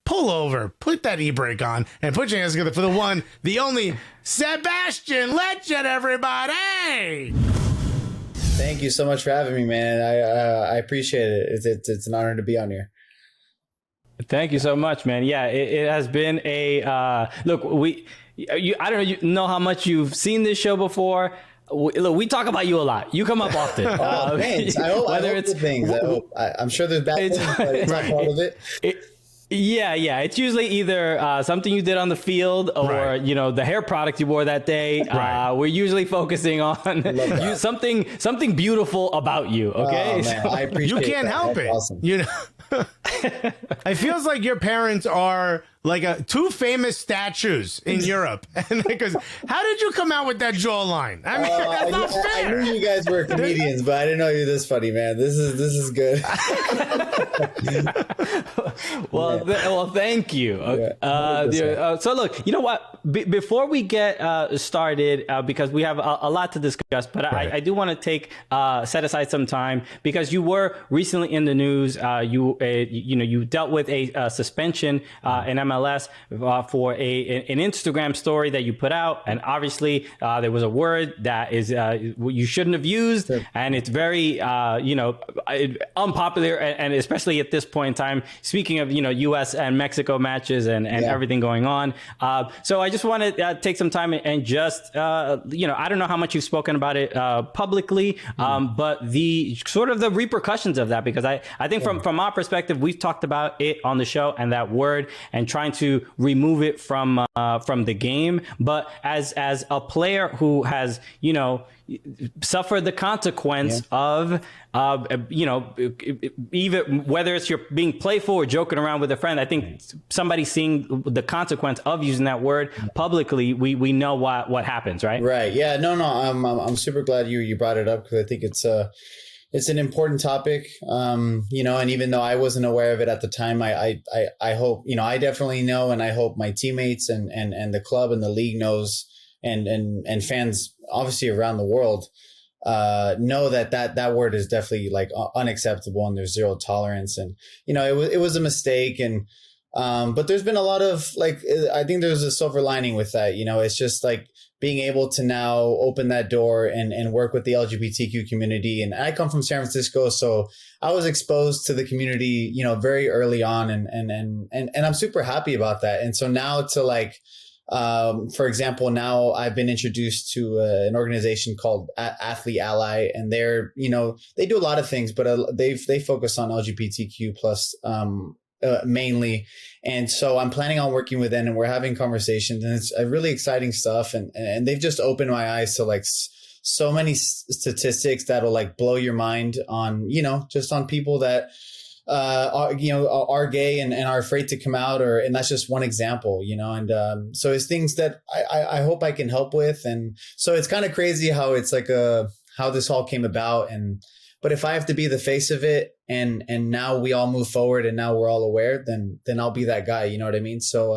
pull over, put that e-brake on, and put your hands together for the one, the only Sebastian Lletget, everybody! Thank you so much for having me, man. I appreciate it. It's an honor to be on here. Thank you so much, man. Yeah, it has been a look. I don't know how much you've seen this show before. We talk about you a lot. You come up often. Thanks. I hope good things. I'm sure there's bad things, but it's not part of it. Yeah. It's usually either something you did on the field or, the hair product you wore that day. Right. We're usually focusing on something beautiful about you. Okay. Oh, man, I appreciate you can't help it. Awesome. It feels like your parents are like two famous statues in Europe. And because how did you come out with that jawline? I mean, that's not fair. I knew you guys were comedians, but I didn't know you were this funny, man. This is good. Well, thank you. So look, you know what? Before we get started, because we have a lot to discuss, but right. I do want to set aside some time because you were recently in the news. You dealt with a suspension in MLS for an Instagram story that you put out, and obviously there was a word that is you shouldn't have used, and it's very unpopular, and especially at this point in time. Speaking of U.S. and Mexico matches and everything going on, so I just want to take some time and just I don't know how much you've spoken about it publicly, but the sort of the repercussions of that, because I think from our perspective, we've talked about it on the show and that word and trying to remove it from the game. But as a player who has, suffered the consequence of, even whether it's you're being playful or joking around with a friend, I think somebody seeing the consequence of using that word publicly, we know what happens, right? Right. Yeah. No. I'm super glad you brought it up because I think it's an important topic, and even though I wasn't aware of it at the time, I hope, I definitely know, and I hope my teammates and the club and the league knows, and fans obviously around the world know that word is definitely like unacceptable, and there's zero tolerance, and it was a mistake, and but there's been a lot of I think there's a silver lining with that. It's just like being able to now open that door and work with the LGBTQ community. And I come from San Francisco, so I was exposed to the community, very early on, and I'm super happy about that. And so now to for example, now I've been introduced to an organization called Athlete Ally, and they're, they do a lot of things, but they focus on LGBTQ plus mainly. And so I'm planning on working with them, and we're having conversations, and it's really exciting stuff. And they've just opened my eyes to so many statistics that'll blow your mind on, just on people that are gay and are afraid to come out, and that's just one example, and so it's things that I hope I can help with. And so it's kind of crazy how it's how this all came about. But if I have to be the face of it, and now we all move forward, and now we're all aware, then I'll be that guy. You know what I mean? So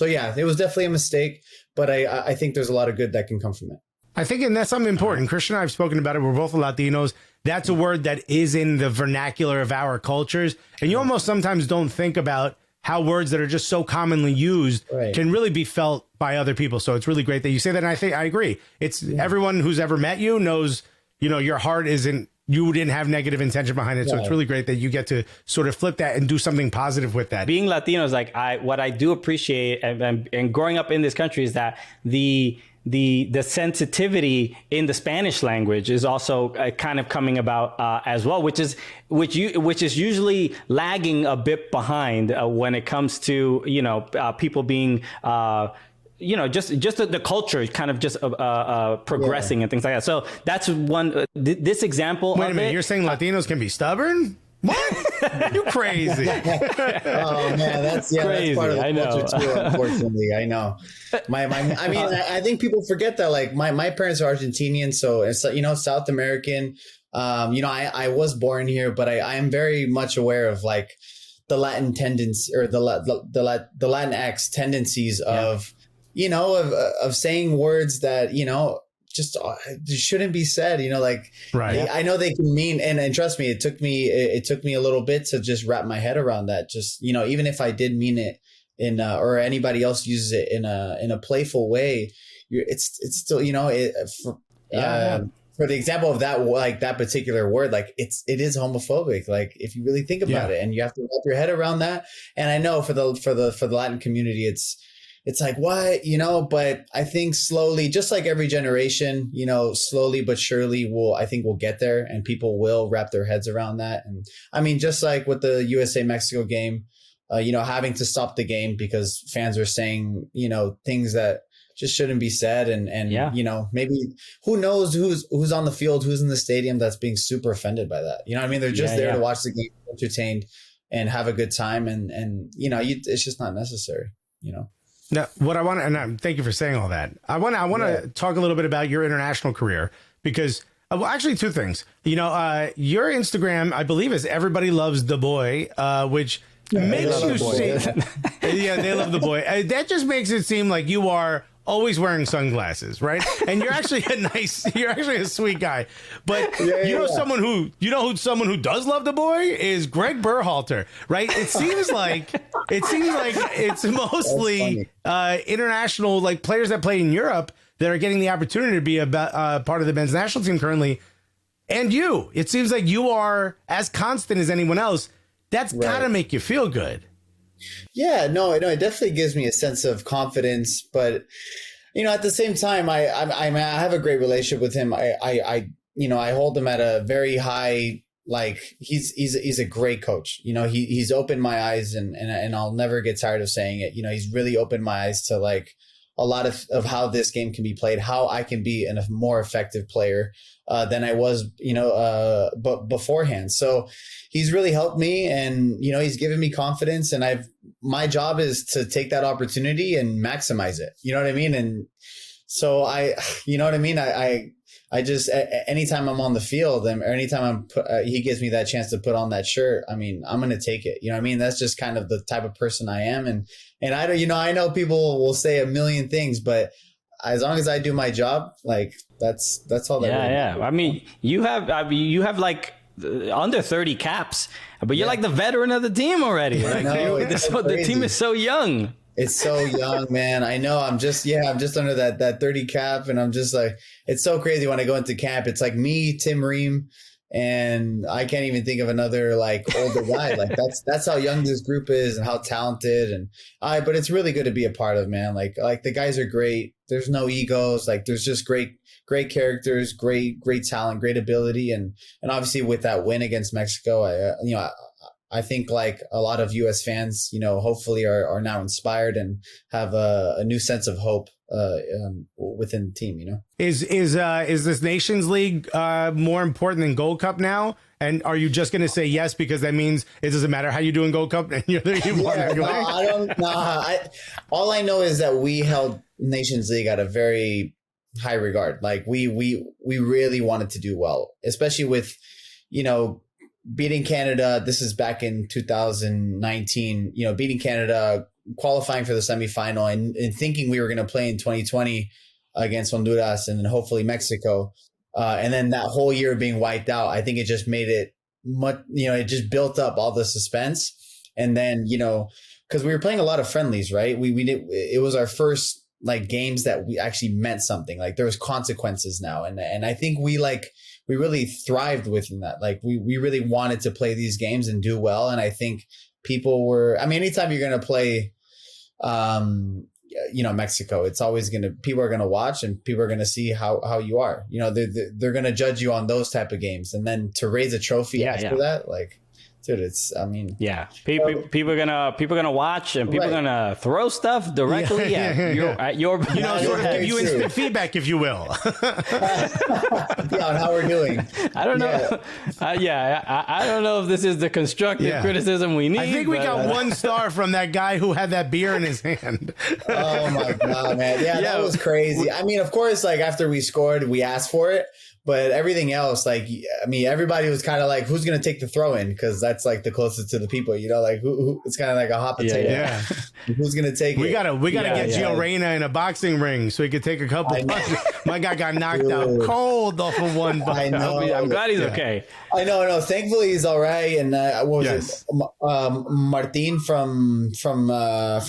yeah, it was definitely a mistake, but I think there's a lot of good that can come from it. I think, and that's something important. Christian and I have spoken about it. We're both Latinos. That's a word that is in the vernacular of our cultures, and you almost sometimes don't think about how words that are just so commonly used can really be felt by other people. So it's really great that you say that. And I think I agree. It's everyone who's ever met you knows, your heart isn't. You didn't have negative intention behind it. So it's really great that you get to sort of flip that and do something positive with that. Being Latino is what I do appreciate and growing up in this country is that the sensitivity in the Spanish language is also kind of coming about as well, which is usually lagging a bit behind when it comes to, people being, just the culture kind of just progressing and things like that. So that's one, this example. Wait a minute, you're saying Latinos can be stubborn? What? You crazy. Oh man, that's crazy. That's part of the I culture too, unfortunately. I know. I think people forget that my parents are Argentinian, so it's South American. I was born here, but I am very much aware of the Latin tendency, or the Latinx tendencies of of saying words that shouldn't be said, like, Right. I know they can mean, and trust me, it took me a little bit to just wrap my head around that. Just, even if I did mean it in, or anybody else uses it in a playful way, it's still, for the example of that, like that particular word, like it is homophobic. Like if you really think about it, and you have to wrap your head around that. And I know for the Latin community, it's like, what, but I think slowly, just like every generation, slowly but surely we'll get there, and people will wrap their heads around that. And I mean, just like with the USA Mexico game, having to stop the game because fans are saying, things that just shouldn't be said. And maybe who knows who's on the field, who's in the stadium that's being super offended by that. I mean, they're just there to watch the game, entertained, and have a good time. And it's just not necessary, Now, what I want to, and thank you for saying all that. I want to talk a little bit about your international career, because actually two things. Your Instagram, I believe, is Everybody Loves the Boy, which makes you seem, they love the boy. That just makes it seem like you are always wearing sunglasses, right? And you're actually you're actually a sweet guy. But someone who does love the boy is Greg Berhalter, right? It seems like it's mostly international, like players that play in Europe that are getting the opportunity to be a part of the men's national team currently. And it seems like you are as constant as anyone else. That's got to make you feel good. Yeah, no, it definitely gives me a sense of confidence, but at the same time, I have a great relationship with him. I hold him at a very high, like he's a great coach. He's opened my eyes, and I'll never get tired of saying it. He's really opened my eyes to like a lot of how this game can be played, how I can be a more effective player than I was, but beforehand. So he's really helped me, and he's given me confidence, and my job is to take that opportunity and maximize it. You know what I mean? And so I just, anytime I'm on the field, or anytime he gives me that chance to put on that shirt, I mean, I'm going to take it. You know what I mean? That's just kind of the type of person I am. And I don't, I know people will say a million things, but as long as I do my job, like that's all that. Yeah. I mean, you have like under 30 caps, but you're like the veteran of the team already. Like, the team is so young. It's so young, man. I know. I'm just under that 30 cap, and I'm just like, it's so crazy when I go into camp. It's like me, Tim Ream, and I can't even think of another like older guy. Like that's how young this group is and how talented. But it's really good to be a part of, man. Like the guys are great. There's no egos. Like there's just great characters, great talent, great ability, and obviously with that win against Mexico, I think like a lot of U.S. fans, hopefully are now inspired and have a new sense of hope within the team. Is this Nations League more important than Gold Cup now? And are you just going to say yes because that means it doesn't matter how you do in Gold Cup and you're there? I don't know. All I know is that we held Nations League at a very high regard. Like we really wanted to do well, especially with beating Canada. This is back in 2019, beating Canada, qualifying for the semifinal, and thinking we were going to play in 2020 against Honduras and then hopefully Mexico. And then that whole year being wiped out, I think it just made it much, it just built up all the suspense. And then, because we were playing a lot of friendlies, right? It was our first like games that we actually meant something. Like there was consequences now. And I think we really thrived within that. Like we really wanted to play these games and do well. And I think people were, anytime you're going to play, Mexico, it's always people are going to watch and people are going to see how you are, they're going to judge you on those type of games. And then to raise a trophy after that, like, dude, people are gonna watch and people are gonna throw stuff directly at your sort of give you instant feedback, if you will. On how we're doing. I don't know. I don't know if this is the constructive criticism we need. I think we got 1 star from that guy who had that beer in his hand. Oh my God, man! Yeah, that was crazy. Of course, like after we scored, we asked for it. But everything else, like, I mean, everybody was kind of like, who's going to take the throw in? Because that's like the closest to the people, you know, like who it's kind of like a hot potato. Yeah. Who's going to take We it? gotta get Gio Reyna in a boxing ring so he could take a couple punches. My guy got knocked out cold off of one. I know. I'm glad he's okay. I know. Thankfully, he's all right. And what was it? Martin from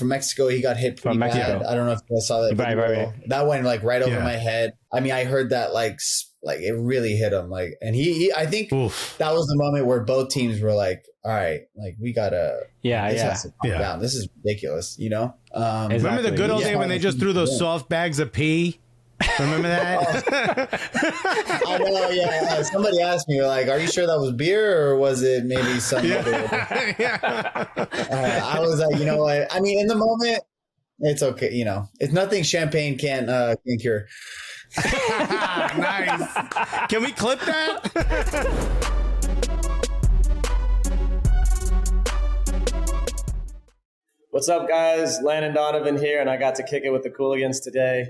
Mexico. He got hit pretty bad. I don't know if you guys saw that. Right. That went like right over my head. I mean, I heard that like it really hit him. Like, and he I think that was the moment where both teams were like, all right, like we gotta, has to calm down. This is ridiculous, you know. Exactly. Remember the good old day when they just threw those soft bags of pee? Remember that? I know, yeah. Somebody asked me, like, are you sure that was beer or was it maybe some other? I was like, you know what? I mean, in the moment, it's okay. You know, it's nothing champagne can't cure. Nice. Can we clip that? What's up, guys? Landon Donovan here, and I got to kick it with the Cooligans today.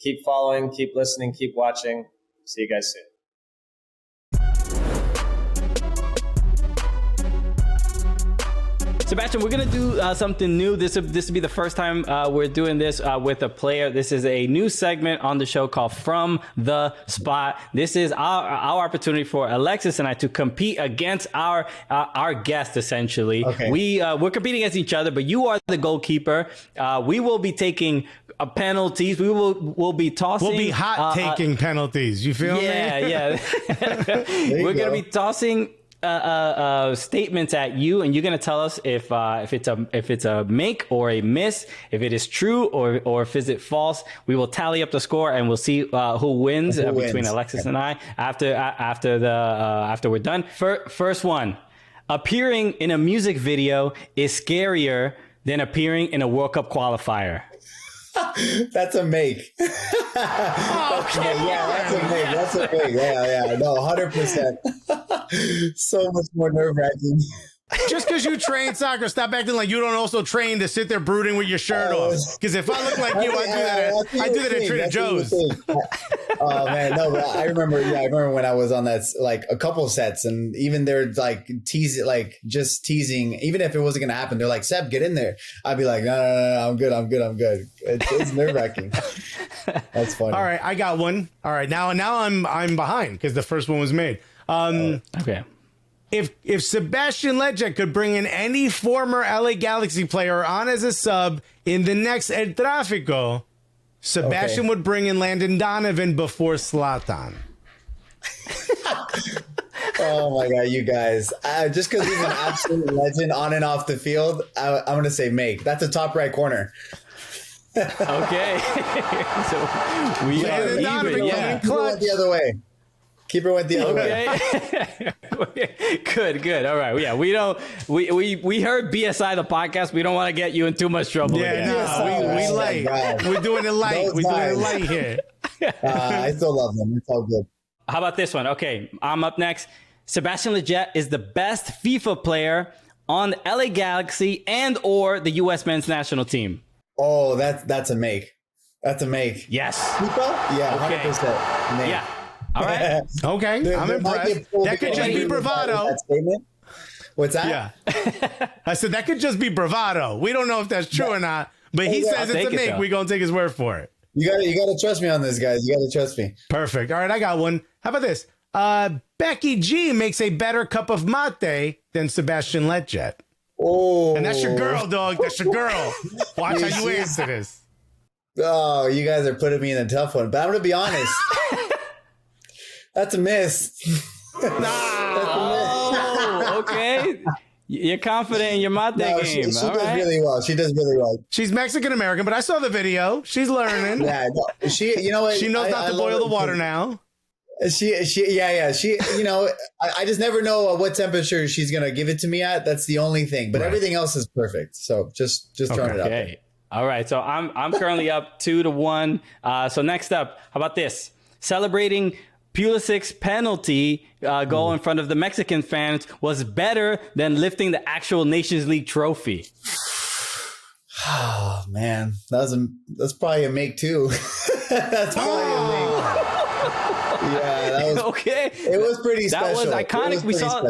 Keep following, keep listening, keep watching. See you guys soon. Sebastian, we're going to do something new. This will be the first time we're doing this with a player. This is a new segment on the show called From the Spot. This is our opportunity for Alexis and I to compete against our guest, essentially. Okay. We're competing against each other, but you are the goalkeeper. We will be taking penalties. We'll be tossing. We'll be hot taking penalties. You feel me? Yeah. We're going to be tossing statements at you, and you're gonna tell us if it's a make or a miss, if it is true or if is it false. We will tally up the score and we'll see who wins between Alexis and I after we're done. First one: appearing in a music video is scarier than appearing in a World Cup qualifier. That's a make. That's a make. Yeah. No, 100%. So much more nerve-wracking. Just because you train soccer, stop acting like you don't also train to sit there brooding with your shirt off. Because if I look like you, I do that at Trader Joe's. Oh man, no, but I remember when I was on that, like a couple sets, and even they're like teasing, even if it wasn't gonna happen, they're like, Seb, get in there. I'd be like, no, I'm good. It's nerve wracking. That's funny. All right, I got one. All right, now I'm behind because the first one was made. Okay. If Sebastian Lletget could bring in any former LA Galaxy player on as a sub in the next El Tráfico, Sebastian would bring in Landon Donovan before Zlatan. Oh my God, you guys. Just because he's an absolute legend on and off the field, I'm going to say make. That's a top right corner. Okay. So we are even. Yeah. Keeper went the other way. Keeper went the other way. Good. All right. Yeah, we heard BSI the podcast. We don't want to get you in too much trouble. Yeah, we light. We're doing it light. We're doing it light here. I still love them. It's all good. How about this one? Okay, I'm up next. Sebastian Lletget is the best FIFA player on the LA Galaxy and or the U.S. men's national team. Oh, that's a make. That's a make. Yes. FIFA? Yeah, 100%. Make. Yeah. All right. Okay, I'm impressed. That could just be bravado. What's that? Yeah. I said that could just be bravado. We don't know if that's true or not, but he says it's a make. We're going to take his word for it. You gotta trust me on this, guys. You gotta trust me. Perfect. All right, I got one. How about this? Becky G makes a better cup of mate than Sebastian Lletget. Oh. And that's your girl, dog. That's your girl. Watch how you answer this. Oh, you guys are putting me in a tough one, but I'm gonna be honest. That's a miss. Okay. You're confident in your mate game. She does really well. She does really well. She's Mexican American, but I saw the video. She's learning. Yeah, no, you know what? She knows not to boil the water now. She, you know, I just never know what temperature she's gonna give it to me at. That's the only thing. But everything else is perfect. So just throwing it out there. All right. So I'm currently up 2-1. So next up, how about this? Celebrating Pulisic's penalty goal in front of the Mexican fans was better than lifting the actual Nations League trophy. Oh man, that's probably a make too. That's probably a make. Yeah, that was Okay. It was pretty special. That was iconic. We saw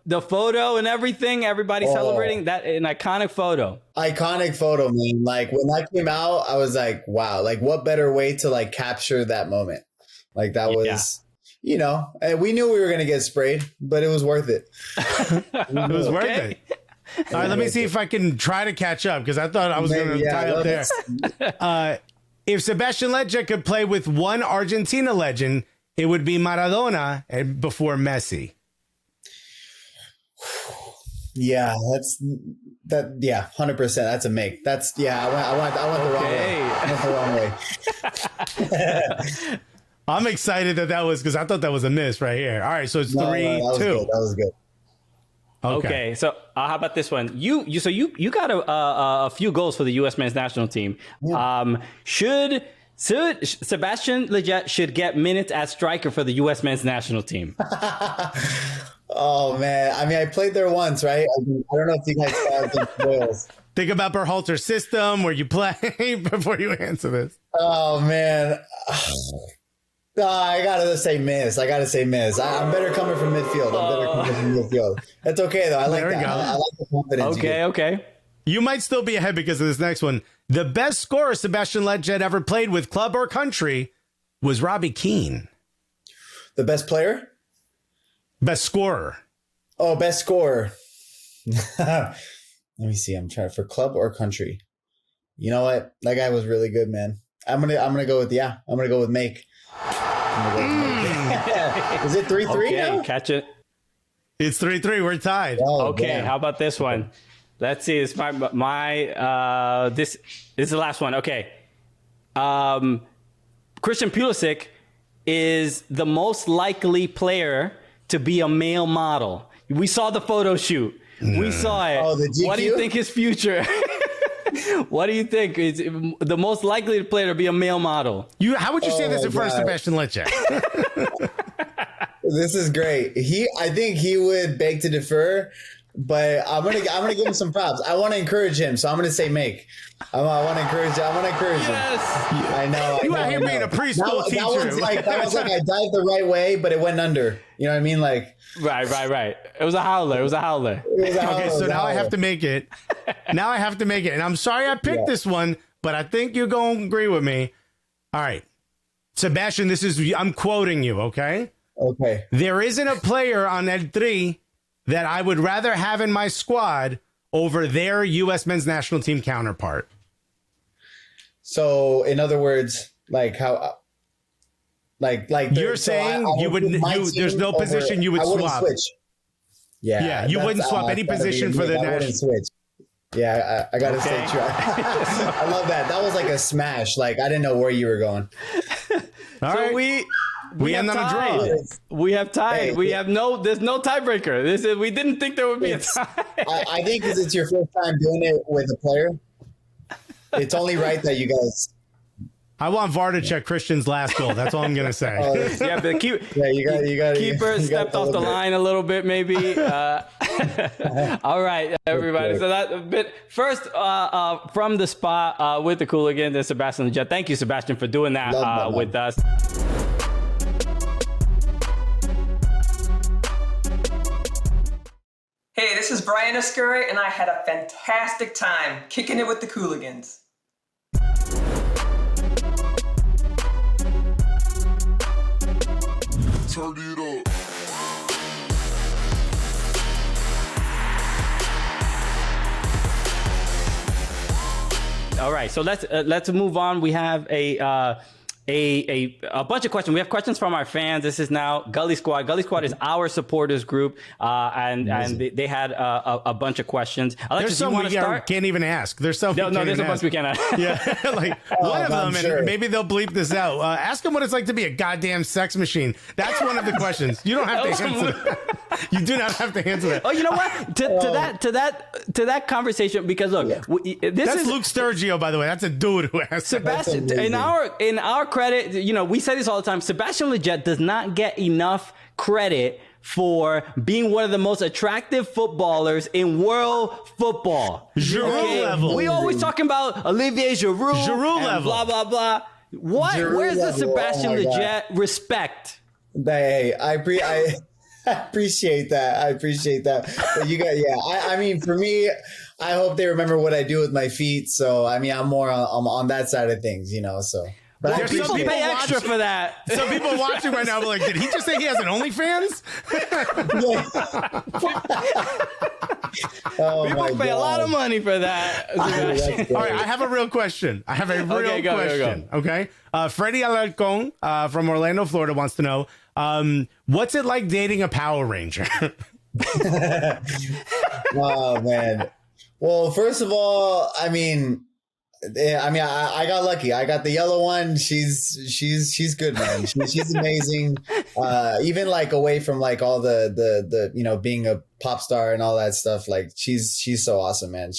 the photo and everything. Everybody celebrating that, an iconic photo. Iconic photo, man. Like when that came out, I was like, wow, like what better way to like capture that moment? Like that was, you know, and we knew we were going to get sprayed, but it was worth it. It was worth it. All right, let me see if I can try to catch up because I thought I was going to tie up there. If Sebastian Lletget could play with one Argentina legend, it would be Maradona and before Messi. Yeah, yeah, 100%. That's a make. That's I went the wrong way. I'm excited that was because I thought that was a miss right here. All right, so it's 3-2. That was good. Okay, so how about this one? You got a few goals for the U.S. men's national team. Yeah. Should Sebastian Lletget should get minutes as striker for the U.S. men's national team? Oh man, I mean, I played there once, right? I don't know if you guys saw against Wales. Think about Berhalter's system where you play before you answer this. Oh man. I gotta say miss. I'm better coming from midfield. That's okay though. I like that. I like the confidence. Okay. You might still be ahead because of this next one. The best scorer Sebastian Lletget ever played with, club or country, was Robbie Keane. The best player? Best scorer. Oh, best scorer. Let me see. I'm trying for club or country. You know what? That guy was really good, man. I'm gonna go with Make. Is it 3-3 now? Catch it. It's 3-3. We're tied. Oh, okay, damn. How about this one? Let's see. It's this is the last one. Okay. Christian Pulisic is the most likely player to be a male model. We saw the photo shoot. We saw it. Oh, the GQ? What do you think his future? What do you think is the most likely player to be a male model? How would you say this in front of Sebastian Lletget? This is great. I think he would beg to differ, but I'm gonna give him some props. I want to encourage him, so I'm gonna say Make. I want to encourage him. Yes. I know. You out here being a preschool teacher. That was like I dived the right way, but it went under. You know what I mean? Like Right. It was a howler. Okay, so now I have to make it. And I'm sorry I picked this one, but I think you're going to agree with me. All right. Sebastian, I'm quoting you, okay? Okay. There isn't a player on El Tri that I would rather have in my squad over their U.S. men's national team counterpart. So, in other words, like how... Like you're saying there's no position you would swap. Switch. Yeah, you wouldn't swap any position for the national. I wouldn't switch. Yeah, I gotta stay true. I love that. That was like a smash. Like I didn't know where you were going. All right, we end on a draw. We have tied. There's no tiebreaker. We didn't think there would be a tie. I think because it's your first time doing it with a player, it's only right that you guys. I want VAR to check Christian's last goal. That's all I'm gonna say. But you got keeper stepped off the line a little bit, maybe. All right, everybody. So that a bit first from the spot with the Cooligans and Sebastian Lletget. Thank you, Sebastian, for doing that with us. Hey, this is Brian Escurry, and I had a fantastic time kicking it with the Cooligans. Turn it up. All right, so let's move on. We have a bunch of questions. We have questions from our fans. This is now Gully Squad. Gully Squad is our supporters group, and they had a bunch of questions. There's some we can't even ask. There's some. No, there's a bunch we can't ask. Yeah, like one of them, sure. And maybe they'll bleep this out. Ask them what it's like to be a goddamn sex machine. That's one of the questions. You don't have to answer that. You do not have to answer that. Oh, you know what? To that conversation, because look, that's Luke Sturgio, by the way. That's a dude who asked Sebastian. In our credit, we say this all the time. Sebastian Lletget does not get enough credit for being one of the most attractive footballers in world football. Giroud level. We always talking about Olivier Giroud level. Blah blah blah. What? Drew Where's the level. Sebastian Oh my God. Lletget respect? Hey, I appreciate that. I appreciate that. But you got, I mean, for me, I hope they remember what I do with my feet. So, I mean, I'm more on that side of things, so. But Well, people people pay extra watching- for that. Some people watching right now are like, did he just say he has an OnlyFans? Oh People my pay a lot of God. money for that. That's great. All right, I have a real question. Okay, go. Question. Okay. Freddie Alarcon from Orlando, Florida wants to know, what's it like dating a Power Ranger? Oh man. Well, first of all, I mean, I got lucky. I got the yellow one. She's good, man. She's amazing. Even like away from like all the being a pop star and all that stuff. Like she's so awesome, man.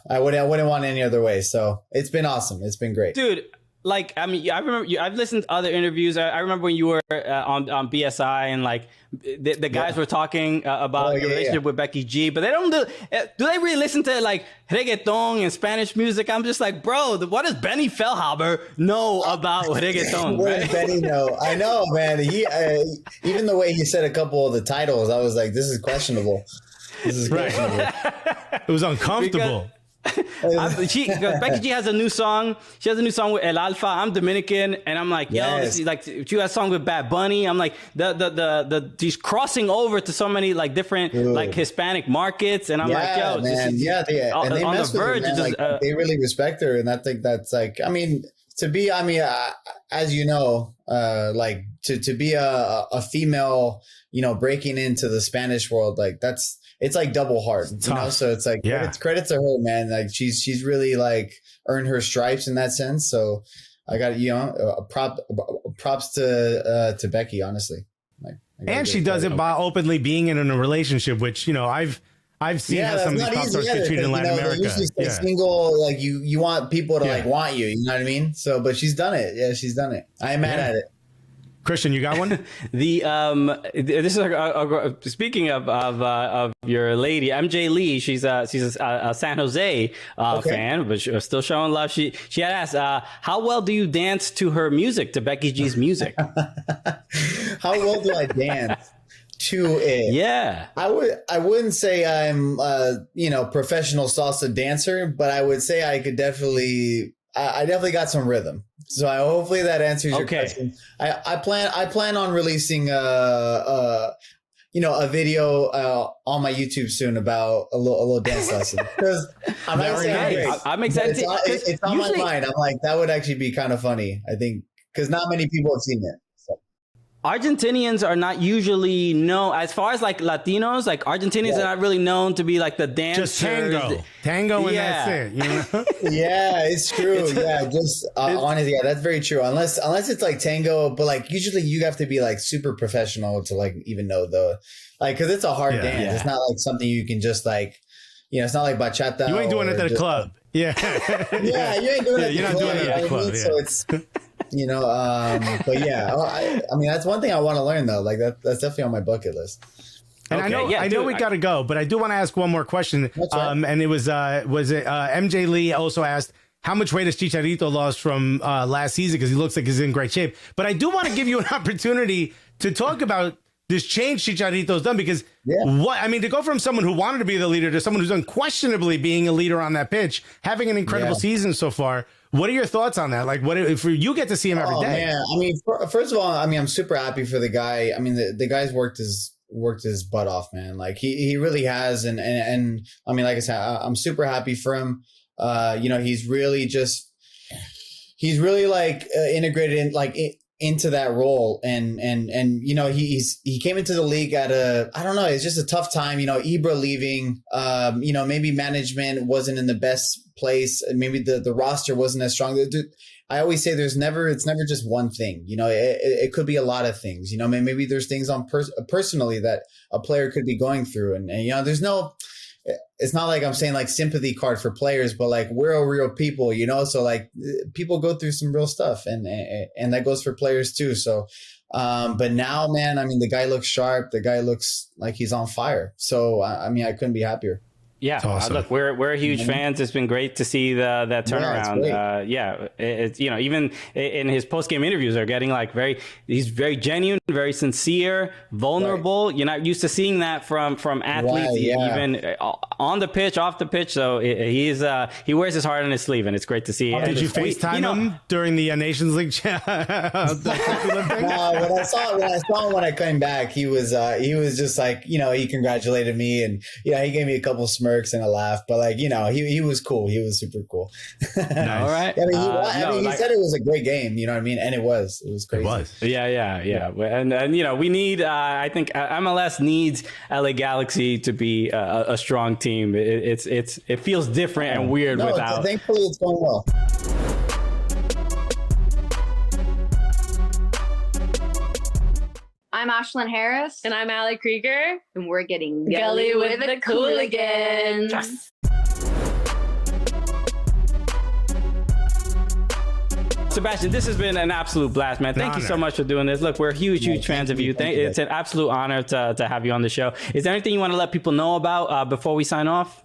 I wouldn't want it any other way. So it's been awesome. It's been great, Dude. Like, I mean, I remember I've listened to other interviews. I remember when you were on BSI and like the guys were talking about your relationship with Becky G, but they don't do they really listen to like reggaeton and Spanish music? I'm just like, bro, what does Benny Feilhaber know about reggaeton? What does Benny know? I know, man. He even the way he said a couple of the titles, I was like, this is questionable. This is questionable. It was uncomfortable. Becky G has a new song. She has a new song with El Alfa. I'm Dominican, and I'm like, yo, this is like she has a song with Bad Bunny. I'm like, she's crossing over to so many like different like Hispanic markets, and I'm like, yo, man, they on mess the with her, verge. man. Just, Like, they really respect her, and I think that's like, I mean, as you know, like to be a female, breaking into the Spanish world, like it's like double hard, so it's like credits to her, man. Like she's really like earned her stripes in that sense. So I got props to Becky, honestly. Like, and she does it by openly being in a relationship, which I've seen how some of these pop stars get treated in Latin America. They usually say single, like you want people to like want you. You know what I mean? So, but she's done it. Yeah, she's done it. I ain't mad at it. Christian, you got one? This is speaking of your lady MJ Lee. She's a San Jose fan, but she's still showing love. She had asked, how well do you dance to her music, to Becky G's music? How well do I dance to it? Yeah, I wouldn't say I'm professional salsa dancer, but I would say I could definitely got some rhythm. So hopefully that answers your question. I plan on releasing a video on my YouTube soon about a little dance lesson, because I'm excited. It's on my mind. I'm like, that would actually be kind of funny, I think, because not many people have seen it. So. Argentinians are not usually known, as far as like Latinos, like Argentinians are not really known to be like the dancers. Just tango, and that's it. Yeah, it's true. Just honestly, that's very true. Unless it's like tango, but like usually you have to be like super professional to like even know because it's a hard dance. Yeah. It's not like something you can just like, it's not like bachata. You ain't doing it at a club. You ain't doing it. You're not doing it at a club. So it's. But I mean, that's one thing I want to learn though. Like that's definitely on my bucket list. And I know we got to go, but I do want to ask one more question. Right. And it was MJ Lee also asked, how much weight has Chicharito lost from last season? Because he looks like he's in great shape. But I do want to give you an opportunity to talk about this change Chicharito's done, because to go from someone who wanted to be the leader to someone who's unquestionably being a leader on that pitch, having an incredible season so far. What are your thoughts on that? Like, what if you get to see him every day? Man. I mean, first of all, I'm super happy for the guy. I mean, the guy's worked his butt off, man. Like he really has. And I mean, like I said, I'm super happy for him. He's really like integrated in like into that role. And he came into the league at I don't know, it's just a tough time, Ibra leaving, maybe management wasn't in the best place. Maybe the roster wasn't as strong. I always say it's never just one thing, it could be a lot of things, maybe there's things on personally that a player could be going through. And it's not like I'm saying like sympathy card for players, but like we're real people, so like people go through some real stuff, and that goes for players too. So, but now, man, I mean, the guy looks sharp. The guy looks like he's on fire. So, I mean, I couldn't be happier. Yeah, awesome. look, we're huge fans. It's been great to see that turnaround. It's even in his post game interviews are getting like he's very genuine, very sincere, vulnerable. Right. You're not used to seeing that from athletes, even on the pitch, off the pitch. So he wears his heart on his sleeve, and it's great to see. Did you FaceTime him during the Nations League? When I saw him when I came back, he was just like, he congratulated me, and he gave me a couple smirks and a laugh, but like, he was cool. He was super cool. Nice. All right. He said it was a great game. You know what I mean? And it was crazy. It was. Yeah. And we need. I think MLS needs LA Galaxy to be a strong team. It feels different and weird without. Thankfully, it's going well. I'm Ashlyn Harris. And I'm Allie Krieger. And we're getting Gully with the Cooligans. Yes. Sebastian, this has been an absolute blast, man. Thank you so much for doing this. Look, we're huge fans of you. It's an absolute honor to have you on the show. Is there anything you want to let people know about before we sign off?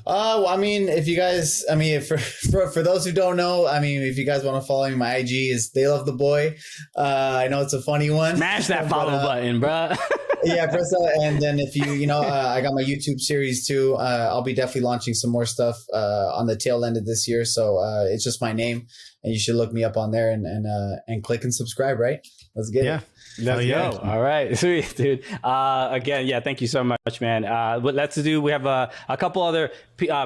Well, I mean, if you guys, for those who don't know, if you guys want to follow me, my IG is They Love the Boy. I know it's a funny one. Smash that follow button, bro. Yeah, press that. And then if I got my YouTube series too. I'll be definitely launching some more stuff on the tail end of this year. So it's just my name, and you should look me up on there and click and subscribe. Right? Let's get it. Let's go. All right. Sweet, dude. Again, thank you so much, man. We have a couple other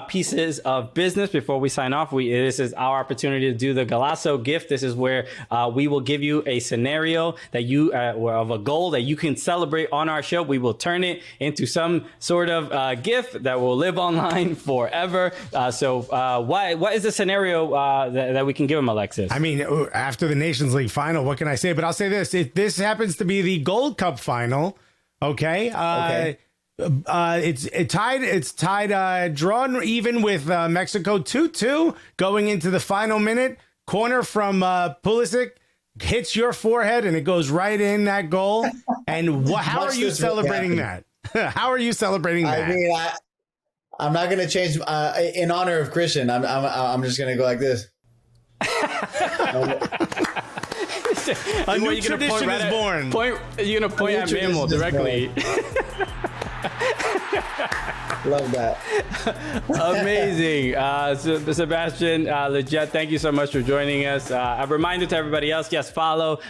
pieces of business before we sign off. This is our opportunity to do the Golazo gift. This is where we will give you a scenario that of a goal that you can celebrate on our show. We will turn it into some sort of gift that will live online forever. What is the scenario that we can give him, Alexis? After the Nations League final, what can I say? But I'll say this. This happens to be the Gold Cup final. Okay. It's tied, drawn even with Mexico 2-2 going into the final minute. Corner from Pulisic hits your forehead and it goes right in that goal. And how are you celebrating that? How are you celebrating that? I'm not going to change in honor of Christian. I'm just going to go like this. A new tradition is born. You're going to point at Mammal directly. Love that. Amazing. Sebastian Lletget, thank you so much for joining us. A reminder to everybody else, yes, follow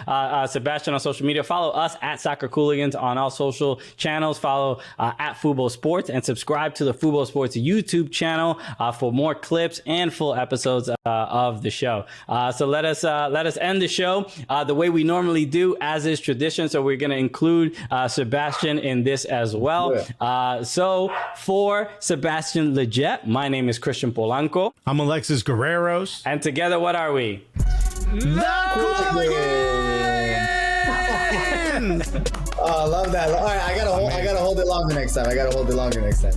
Sebastian on social media. Follow us at Soccer Cooligans on all social channels. Follow at Fubo Sports and subscribe to the Fubo Sports YouTube channel for more clips and full episodes of the show. So let us end the show the way we normally do, as is tradition. So we're going to include Sebastian in this as well. So for Sebastian Lletget, my name is Christian Polanco. I'm Alexis Guerreros. And together, what are we? The Cooligans! Oh, I love that. All right, I gotta hold it longer next time.